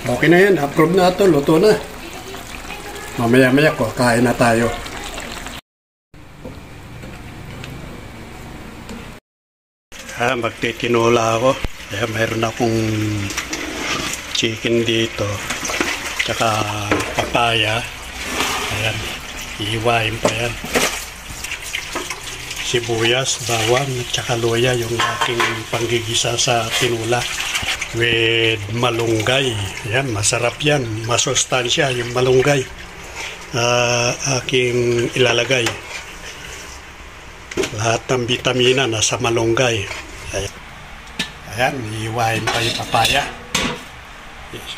Okay na yan. Approve na ito. Luto na. Mamaya-maya ko. Kain na tayo. Magtitinula ako. Mayroon akong chicken dito. Tsaka papaya. Ayan. Iiwain pa yan. Sibuyas, bawang, tsaka luya yung aking panggigisa sa tinula with malunggay. Yan, masarap yan. Masustansya yung malunggay. Aking ilalagay. Lahat ng vitamina nasa malunggay. Ayan, iiwain pa yung papaya. Yes.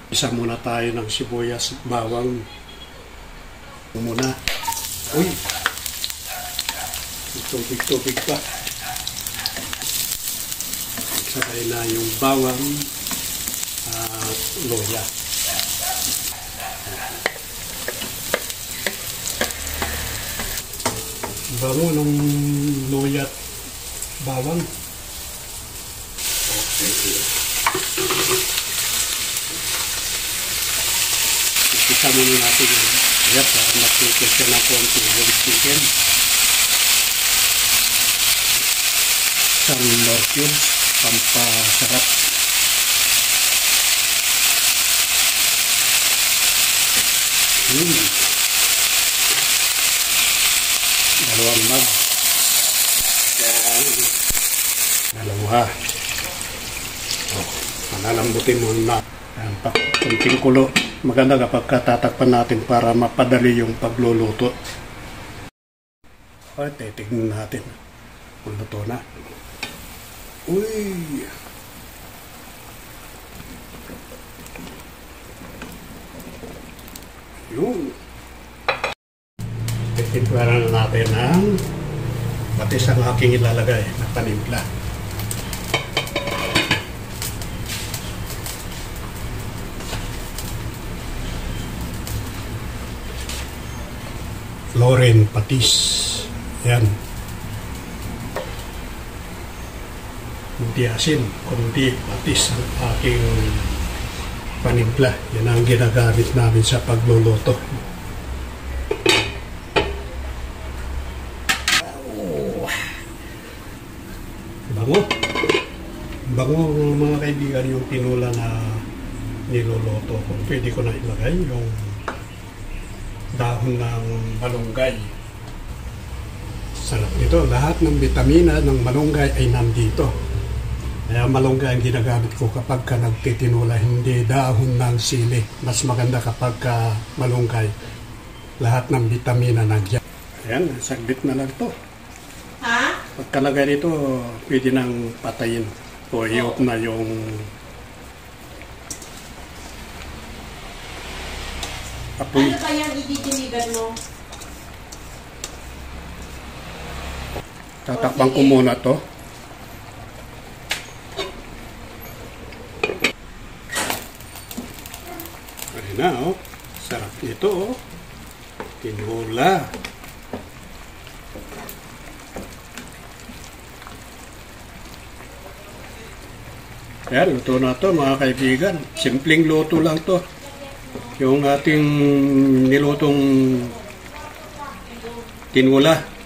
Isa muna tayo ng sibuyas at bawang. Muna. Uy! Tubig-tubig pa. Sakay na yung bawang at luya. Bango ng luya at bawang. Okay. Isa muna natin yun. Ayan, para matikil siya ng konti yung chicken. Isang Knorr cubes, pampasarap. Dalawang mag. Ayan. Dalawa. Manalambutin mo na. Ayan, kunting kulo. Maganda kapag tatakpan natin para mapadali yung pagluluto. Okay, titignan natin kung luto na. Uy! Yun! Titignan na natin ang patis ang aking ilalagay na panimpla. Florin patis. Yan. Hindi asin, kundi patis ang aking panimpla. Yan ang ginagamit namin sa pagluluto. Bango. Bango mga kaibigan yung tinula na niluluto ko. Pwede ko na ilagay yung dahon ng malunggay. Sarap nito. Lahat ng vitamina ng malunggay ay nandito. Kaya malunggay ang ginagamit ko kapag ka nagtitinula, hindi dahon ng sili. Mas maganda kapag ka malunggay. Lahat ng vitamina nandiyan. Ayan, saglit na lang to. Ha? Pagkalagay nito, pwede nang patayin. O i-off na yung apoy. Ano ba yung ididinigan mo? Tatakpan ko muna to. Ayun na, oh. Sarap ito, oh. Tinula. Ayan, luto na to mga kaibigan. Simpleng luto lang to. Yung ating nilutong tinula.